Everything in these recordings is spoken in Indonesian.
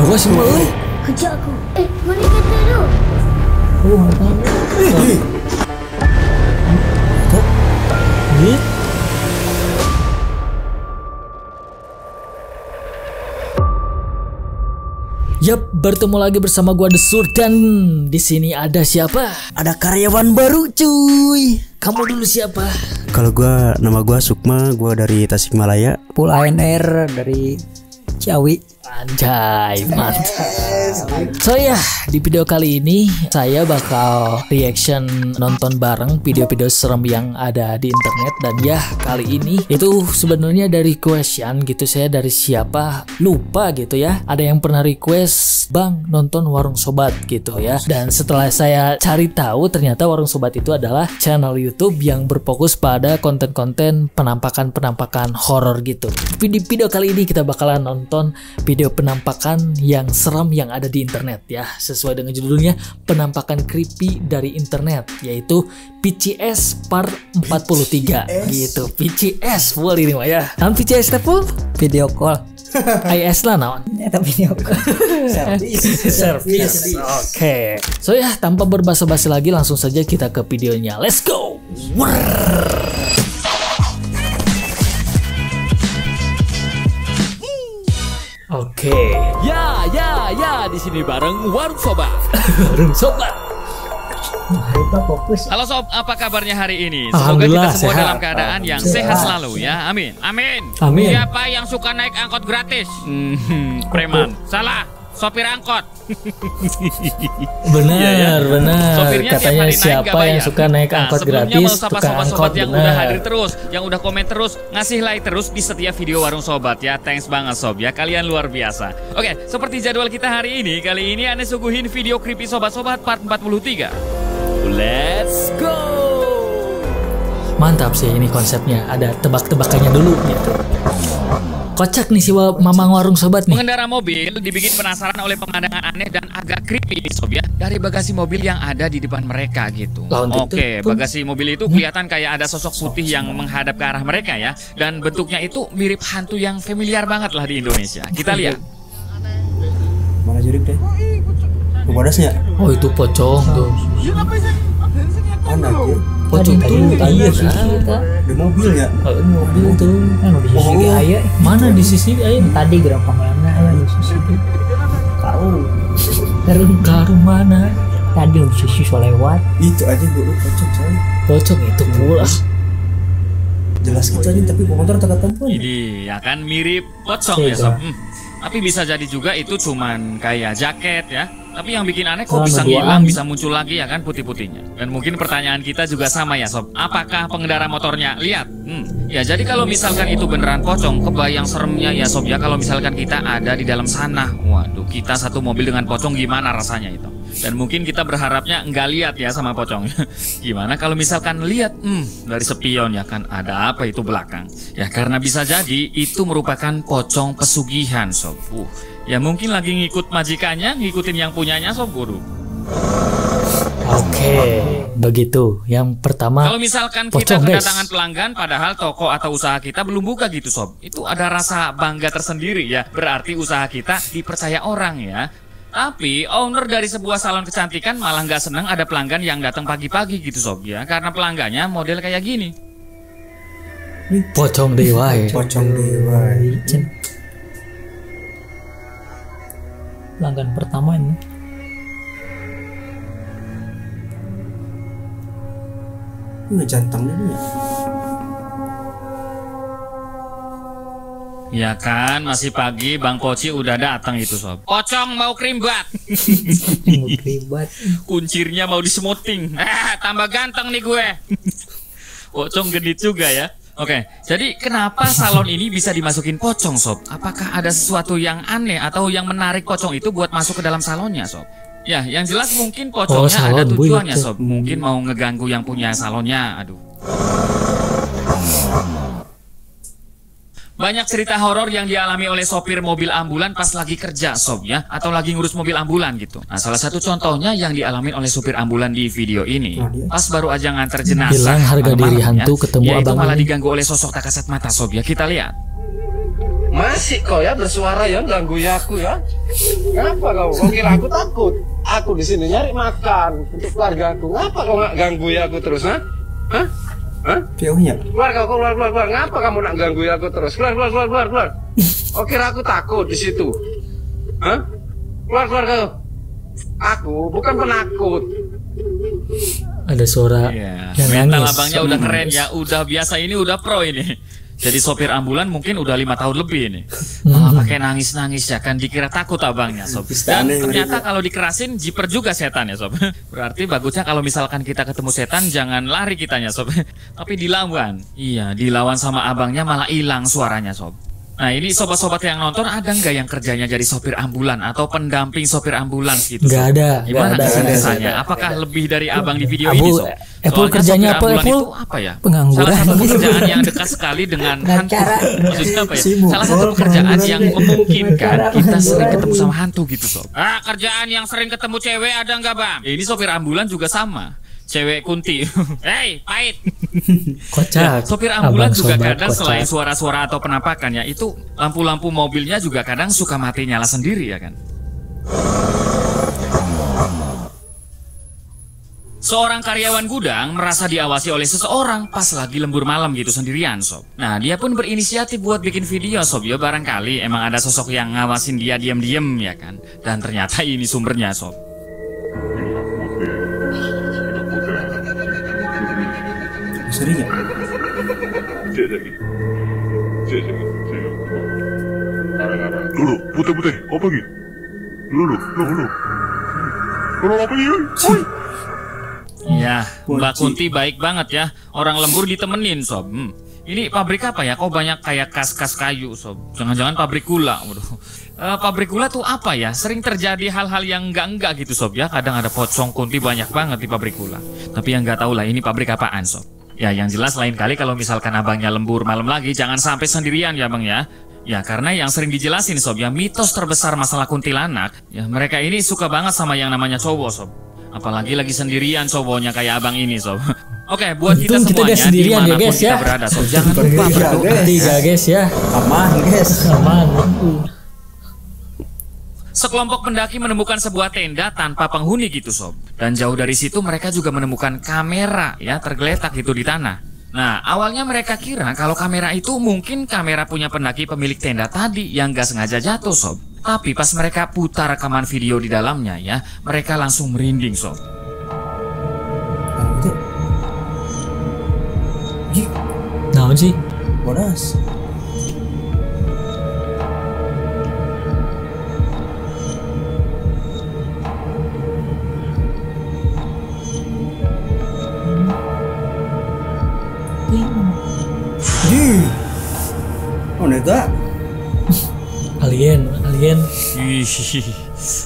Loh semua euy. Kerja aku. Mana kata tu? Nih. Yap, bertemu lagi bersama gua The Sur dan di sini ada siapa? Ada karyawan baru cuy. Kamu dulu siapa? Kalau nama gua Sukma, gua dari Tasikmalaya. Full ANR dari Ciawi. Anjay, mantap. So ya, di video kali ini saya bakal reaction nonton bareng video-video serem yang ada di internet. Dan ya, kali ini itu sebenarnya dari question gitu, saya dari siapa lupa gitu ya. Ada yang pernah request, "Bang, nonton Warung Sobat" gitu ya. Dan setelah saya cari tahu, ternyata Warung Sobat itu adalah channel YouTube yang berfokus pada konten-konten penampakan-penampakan horor gitu. Di video kali ini kita bakalan nonton video penampakan yang serem yang ada di internet ya, sesuai dengan judulnya, penampakan creepy dari internet, yaitu PCS Part 43 gitu. PCS full ini mah ya. PCS full Video call. IS lah naon. Eta video call. Service. Oke. So ya, tanpa berbasa-basi lagi langsung saja kita ke videonya. Let's go. Oke. Ya, di sini bareng Warung Sobat. Warung Sobat. Fokus. Halo Sob, apa kabarnya hari ini? Semoga kita Alhamdulillah, semua sehat. dalam keadaan yang sehat selalu ya. Amin. Amin. Siapa yang suka naik angkot gratis? Preman. Salah. Sopir angkot. Benar. Sopirnya tiap Katanya hari naik siapa nggak bayar. yang suka naik angkot sebelumnya gratis, mau sapa tukang sobat-sobat angkot, yang benar. udah hadir terus, yang udah komen terus, ngasih like terus di setiap video Warung Sobat ya. Thanks banget Sob ya, kalian luar biasa. Oke, seperti jadwal kita hari ini, kali ini Ane suguhin video creepy sobat-sobat part 43. Let's go. Mantap sih ini konsepnya, ada tebak-tebakannya dulu gitu. Kocak nih si Mamang Warung Sobat nih. Pengendara mobil dibikin penasaran oleh pemandangan aneh dan agak creepy nih Sob ya, dari bagasi mobil yang ada di depan mereka gitu. Oke, bagasi mobil itu kelihatan kayak ada sosok putih yang menghadap ke arah mereka ya. Dan bentuknya itu mirip hantu yang familiar banget lah di Indonesia. Kita lihat. Mana jurik deh? Kebodasnya? Oh itu pocong tuh. Mana anjir? Pocong tuh iya kan. Di mobil ya? Mobil tuh. Di sisi aya. Mana di sisi aya? Tadi gerak kameranya aya di sisi itu. Karu mana? Tadi di sisi lewat. Itu aja dulu pocong coy. Pocong itu pula. Jelas gitu aja tapi motor tak ketemu. Ini ya kan mirip pocong ya Sob. Tapi bisa jadi juga itu cuman kayak jaket ya. Tapi yang bikin aneh kok bisa ngilang, bisa muncul lagi ya kan putih-putihnya. Dan mungkin pertanyaan kita juga sama ya Sob. Apakah pengendara motornya lihat? Ya jadi kalau misalkan itu beneran pocong, kebayang seremnya ya Sob ya kalau misalkan kita ada di dalam sana. Waduh, kita satu mobil dengan pocong gimana rasanya itu? Dan mungkin kita berharapnya nggak lihat ya sama pocong. Gimana kalau misalkan lihat dari spion ya kan, ada apa itu belakang? Ya karena bisa jadi itu merupakan pocong pesugihan Sob. Ya mungkin lagi ngikut majikannya, ngikutin yang punyanya Sob Guru. Oke, begitu. Yang pertama, kalau misalkan pocong, kita guys. kedatangan pelanggan padahal toko atau usaha kita belum buka gitu Sob. Itu ada rasa bangga tersendiri ya. Berarti usaha kita dipercaya orang ya. Tapi owner dari sebuah salon kecantikan malah nggak seneng ada pelanggan yang datang pagi-pagi gitu Sob ya. Karena pelanggannya model kayak gini. Pocong dewa ya. Pocong dewa. Pelanggan pertama ini. Ini jantangnya nih ya. Ya kan, masih pagi Bang Poci udah datang itu Sob. Pocong mau krimbat. Ribet. Kuncirnya mau disemuting. Tambah ganteng nih gue. Pocong genit juga ya. Oke, jadi kenapa salon ini bisa dimasukin pocong Sob? Apakah ada sesuatu yang aneh atau yang menarik pocong itu buat masuk ke dalam salonnya Sob? Ya, yang jelas mungkin pocongnya ada tujuannya Sob. Mungkin mau ngeganggu yang punya salonnya. Aduh. Banyak cerita horor yang dialami oleh sopir mobil ambulan pas lagi kerja Sob ya, atau lagi ngurus mobil ambulan gitu. Nah salah satu contohnya yang dialami oleh supir ambulan di video ini. Pas baru aja nganter jenazah, bilang harga diri hantu ketemu ya, itu abang malah ini. diganggu oleh sosok tak kasat mata Sob ya. Kita lihat. Mas, berisik kau ya, bersuara ya, ganggu ya aku ya. Kenapa kau? Kau kira aku takut? Aku di sini nyari makan untuk keluarga aku. Ngapa kau nggak ganggu ya aku terus, ha? Hah? Hah? Piaunya. Keluar kau, keluar. Ngapa kamu nak ganggu ya aku terus? Keluar. Kau kira aku takut di situ? Hah? Keluar kau. Aku bukan penakut. Ada suara Iya. yang Mental nangis. abangnya udah keren ya, udah biasa ini, udah pro ini. Jadi sopir ambulan mungkin udah 5 tahun lebih ini. Malah pakai nangis-nangis ya kan, dikira takut abangnya sob. Dan ternyata kalau dikerasin jiper juga setan ya sob. Berarti bagusnya kalau misalkan kita ketemu setan jangan lari kitanya sob, tapi dilawan. Iya, dilawan sama abangnya malah hilang suaranya sob. Nah ini sobat-sobat yang nonton, ada nggak yang kerjanya jadi sopir ambulan atau pendamping sopir ambulans gitu? Nggak Sob? ada, Gimana nggak ada, kesannya? Apakah lebih dari abang di video Abu, ini sob? Epul Soalnya kerjanya sopir apa, ambulan Epul? itu apa ya? Pengangguran. Salah satu pekerjaan yang dekat sekali dengan hantu. Maksudnya apa ya? Sibuk. Salah satu pekerjaan yang memungkinkan kita sering ketemu sama hantu gitu sob. Kerjaan yang sering ketemu cewek ada nggak bang? Ini sopir ambulan juga sama. Cewek kunti. Hei, pahit. Kocak. Sopir ambulan Abang juga sobat kadang kocak. selain suara-suara atau penampakan ya, itu lampu-lampu mobilnya juga kadang suka mati nyala sendiri ya kan. Seorang karyawan gudang merasa diawasi oleh seseorang pas lagi lembur malam gitu sendirian sob. Nah dia pun berinisiatif buat bikin video sob ya, barangkali emang ada sosok yang ngawasin dia diam-diam ya kan. Dan ternyata ini sumbernya sob. Sering ya? Dulu, putih-putih, apa lagi? Dulu. Kalau apa lagi? Iya, Mbak Kunti baik banget ya. Orang lembur ditemenin sob. Ini pabrik apa ya? Kok banyak kayak kas-kas kayu sob? Jangan-jangan pabrik gula. Waduh. Pabrik gula tuh apa ya? Sering terjadi hal-hal yang enggak gitu sob ya. Kadang ada pocong Kunti banyak banget di pabrik gula. Tapi yang nggak tahu lah ini pabrik apaan sob. Ya yang jelas lain kali kalau misalkan abangnya lembur malam lagi jangan sampai sendirian ya bang ya. Ya karena yang sering dijelasin sob ya, mitos terbesar masalah kuntilanak. Ya mereka ini suka banget sama yang namanya cowok sob. Apalagi lagi sendirian cowoknya kayak abang ini sob. Oke, buat kita Untung kita semuanya gak sendirian ya, dimanapun guys, kita ya. berada sob, jangan lupa berdoa. Tiga guys ya. Aman guys. Aman. Sekelompok pendaki menemukan sebuah tenda tanpa penghuni gitu sob. Dan jauh dari situ mereka juga menemukan kamera ya tergeletak gitu di tanah. Nah awalnya mereka kira kalau kamera itu mungkin kamera punya pendaki pemilik tenda tadi yang gak sengaja jatuh sob. Tapi pas mereka putar rekaman video di dalamnya ya, mereka langsung merinding sob. Naon sih? Bodas. Oh, neta. Alien. Ih,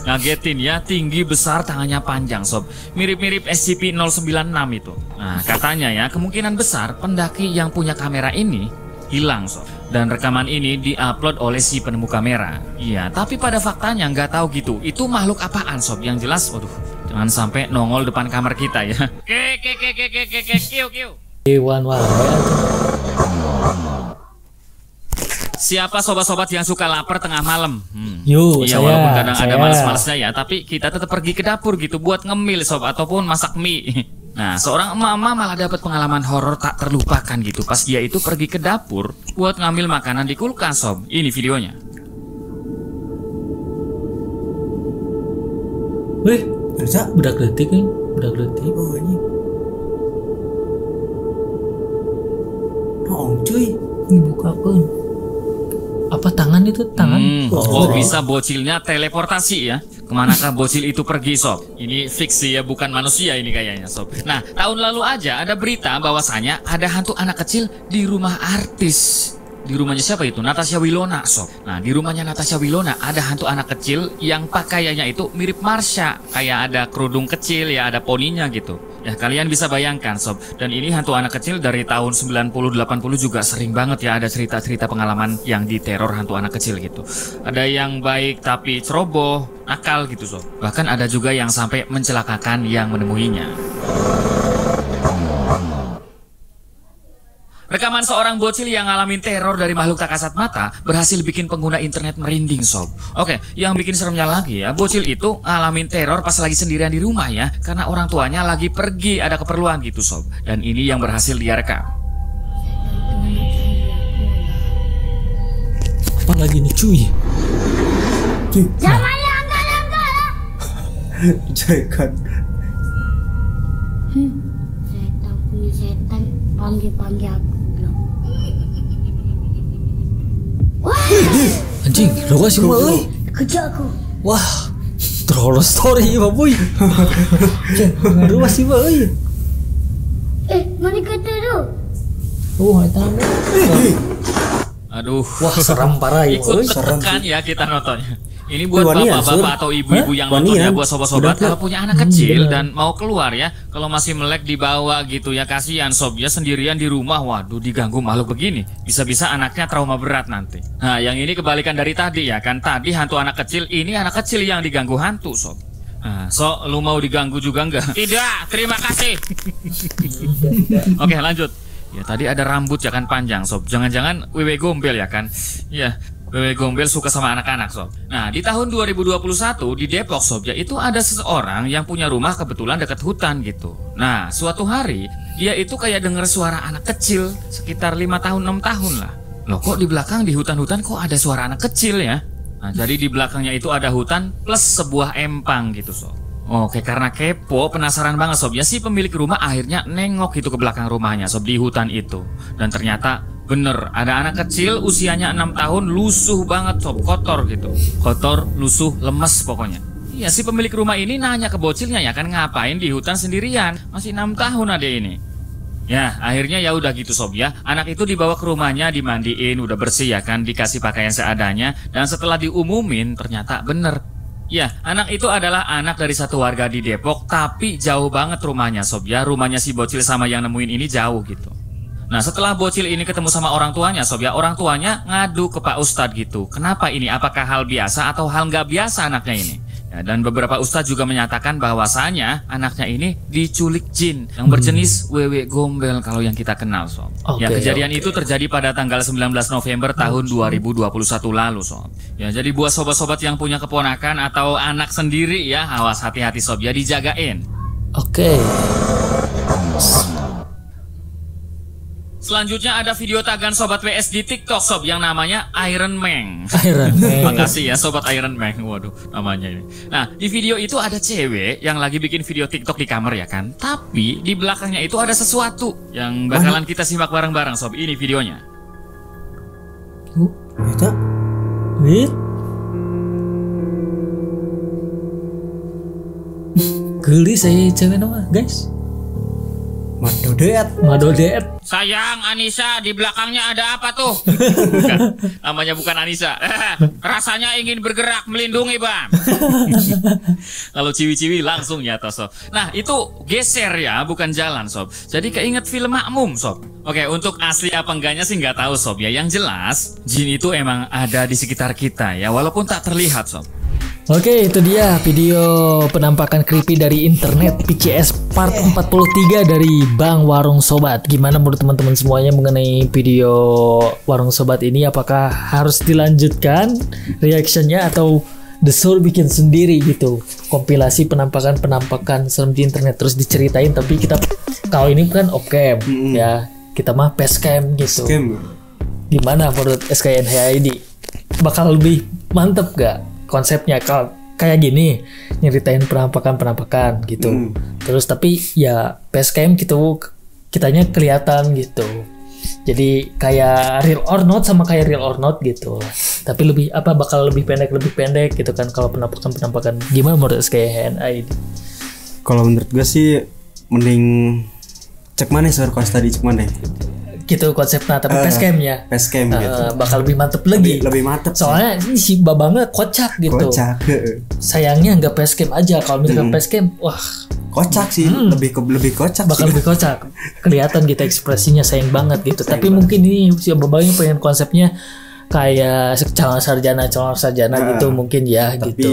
ngagetin ya, tinggi besar tangannya panjang sob. Mirip-mirip SCP-096 itu. Nah katanya ya kemungkinan besar pendaki yang punya kamera ini hilang sob. Dan rekaman ini diupload oleh si penemu kamera. Iya tapi pada faktanya nggak tahu gitu itu makhluk apaan sob. Yang jelas waduh jangan sampai nongol depan kamar kita ya. Kiu. Hewan wae. Siapa sobat-sobat yang suka lapar tengah malam? Yuk, Iya saya, walaupun kadang ada saya. males-malesnya ya, tapi kita tetap pergi ke dapur gitu buat ngemil sob ataupun masak mie. Nah, seorang emak-emak malah dapat pengalaman horor tak terlupakan gitu pas dia itu pergi ke dapur buat ngambil makanan di kulkas sob. Ini videonya. Wih, Bisa? budak letik nih, budak letik. Oh, ini. Oh, cuy. Ini buka pun. Apa tangan itu? Tangan? Oh bisa bocilnya teleportasi ya. Kemanakah bocil itu pergi sob? Ini fiksi ya, bukan manusia ini kayaknya sob. Nah tahun lalu aja ada berita bahwasanya ada hantu anak kecil di rumah artis. Di rumahnya siapa itu? Natasha Wilona sob. Nah di rumahnya Natasha Wilona ada hantu anak kecil yang pakaiannya itu mirip Marsha. Kayak ada kerudung kecil ya, ada poninya gitu. Ya kalian bisa bayangkan sob. Dan ini hantu anak kecil dari tahun 90-80 juga sering banget ya ada cerita-cerita pengalaman yang diteror hantu anak kecil gitu. Ada yang baik tapi ceroboh, nakal gitu sob. Bahkan ada juga yang sampai mencelakakan yang menemuinya. Rekaman seorang bocil yang ngalamin teror dari makhluk tak kasat mata berhasil bikin pengguna internet merinding sob. Oke, yang bikin seremnya lagi ya, bocil itu ngalamin teror pas lagi sendirian di rumah ya, karena orang tuanya lagi pergi ada keperluan gitu sob. Dan ini yang berhasil dia rekam. Apa lagi nih cuy? Jangan langgar-langgar. Jangan. Setan punya setan panggil-panggil aku. Anjing, lo kasih mah euy. Kejar aku. Wah, troll story Pak Boy. Lu masih mah euy. Mana kata tu? Eta mah. Aduh, Wah, seram parah ya. ikut euy. tekan ya kita nontonnya. Ini buat Wani ya, bapak-bapak Sur? atau ibu-ibu yang Wani nonton ya, ya? buat sobat-sobat Udah, kalau punya anak kecil bener. dan mau keluar ya, kalau masih melek di bawah gitu ya, kasihan sob ya, sendirian di rumah, waduh diganggu makhluk begini, bisa-bisa anaknya trauma berat nanti. Nah, yang ini kebalikan dari tadi ya kan, tadi hantu anak kecil, ini anak kecil yang diganggu hantu sob. Nah, so lu mau diganggu juga enggak? Tidak, terima kasih. Oke, lanjut. Ya tadi ada rambut ya kan panjang sob, jangan-jangan wewe gombel ya kan? Iya. Wewe gombel suka sama anak-anak sob. Nah di tahun 2021 di Depok sob ya, itu ada seseorang yang punya rumah kebetulan dekat hutan gitu. Nah suatu hari dia itu kayak denger suara anak kecil sekitar 5 tahun 6 tahun lah. Loh kok di belakang di hutan-hutan kok ada suara anak kecil ya? Nah jadi di belakangnya itu ada hutan plus sebuah empang gitu sob. Oke, karena kepo, penasaran banget sob ya, si pemilik rumah akhirnya nengok gitu ke belakang rumahnya sob di hutan itu. Dan ternyata bener, ada anak kecil usianya 6 tahun lusuh banget sob, kotor gitu. Kotor, lusuh, lemes pokoknya. Iya, si pemilik rumah ini nanya ke bocilnya ya kan, ngapain di hutan sendirian? Masih 6 tahun adek ini. Ya, akhirnya ya udah gitu sob ya. Anak itu dibawa ke rumahnya, dimandiin, udah bersih ya kan, dikasih pakaian seadanya. Dan setelah diumumin, ternyata bener. Ya, anak itu adalah anak dari satu warga di Depok, tapi jauh banget rumahnya sob ya. Rumahnya si bocil sama yang nemuin ini jauh gitu. Nah setelah bocil ini ketemu sama orang tuanya sob ya, orang tuanya ngadu ke Pak Ustadz gitu. Kenapa ini? Apakah hal biasa atau hal nggak biasa anaknya ini? Ya, dan beberapa ustadz juga menyatakan bahwasanya anaknya ini diculik jin yang berjenis wewe gombel kalau yang kita kenal sob. Ya kejadian itu terjadi pada tanggal 19 November tahun 2021 lalu sob. Ya jadi buat sobat-sobat yang punya keponakan atau anak sendiri ya, awas hati-hati sob ya, dijagain. Oke. Selanjutnya ada video tagan Sobat WS di TikTok sob yang namanya Iron Man. Iron Man. Makasih ya Sobat Iron Man. Waduh namanya ini. Nah di video itu ada cewek yang lagi bikin video TikTok di kamar ya kan. Tapi di belakangnya itu ada sesuatu yang bakalan kita simak bareng-bareng sob. Ini videonya. Eta Wait. Geli saya cewek nama guys. Madodet. Sayang Anissa, di belakangnya ada apa tuh? Bukan, namanya bukan Anissa. Rasanya ingin bergerak melindungi bang. Kalau ciwi-ciwi langsung nyata sob. Nah itu geser ya, bukan jalan sob. Jadi keinget film Makmum sob. Oke, untuk asli apa enggaknya sih nggak tahu sob ya. Yang jelas jin itu emang ada di sekitar kita ya, walaupun tak terlihat sob. Oke, itu dia video penampakan creepy dari internet PCS part 43 dari Bang Warung Sobat. Gimana menurut teman-teman semuanya mengenai video Warung Sobat ini? Apakah harus dilanjutkan reactionnya atau The Soul bikin sendiri gitu? Kompilasi penampakan serem di internet terus diceritain, tapi kita kalau ini kan off-cam ya, kita mah facecam gitu. Gimana menurut SKNHID? Bakal lebih mantep gak konsepnya kalau kayak gini nyeritain penampakan gitu, terus tapi ya facecam gitu kitanya kelihatan gitu, jadi kayak real or not sama kayak real or not gitu, tapi lebih bakal lebih pendek gitu kan kalau penampakan. Gimana menurut SKNHID? Kalau menurut gue sih mending cek mana sih tadi cek mana gitu konsepnya, tapi facecamnya facecam gitu bakal lebih mantep lagi, lebih mantep soalnya ini si babangnya kocak gitu. Sayangnya nggak facecam aja, kalau misalkan facecam wah kocak sih, lebih kocak bakal lebih kocak, kelihatan gitu ekspresinya, sayang banget gitu. Tapi mungkin ini si babangnya pengen konsepnya kayak calon sarjana gitu mungkin ya Tapi gitu.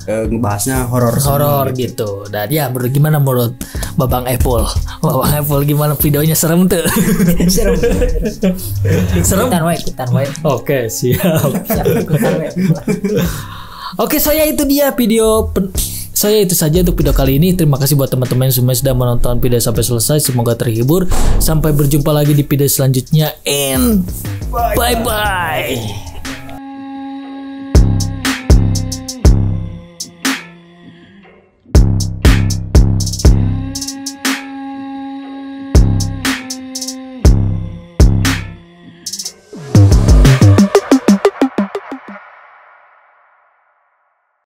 ngebahasnya horor Horor gitu. Dan ya gimana menurut Babang Apple? Babang Apple gimana videonya, serem tuh? Serem. Serem? Ikutan wae. Oke, siap. Ikutan wae. Oke, saya itu saja untuk video kali ini. Terima kasih buat teman-teman semua yang sudah menonton video sampai selesai. Semoga terhibur. Sampai berjumpa lagi di video selanjutnya. And bye bye.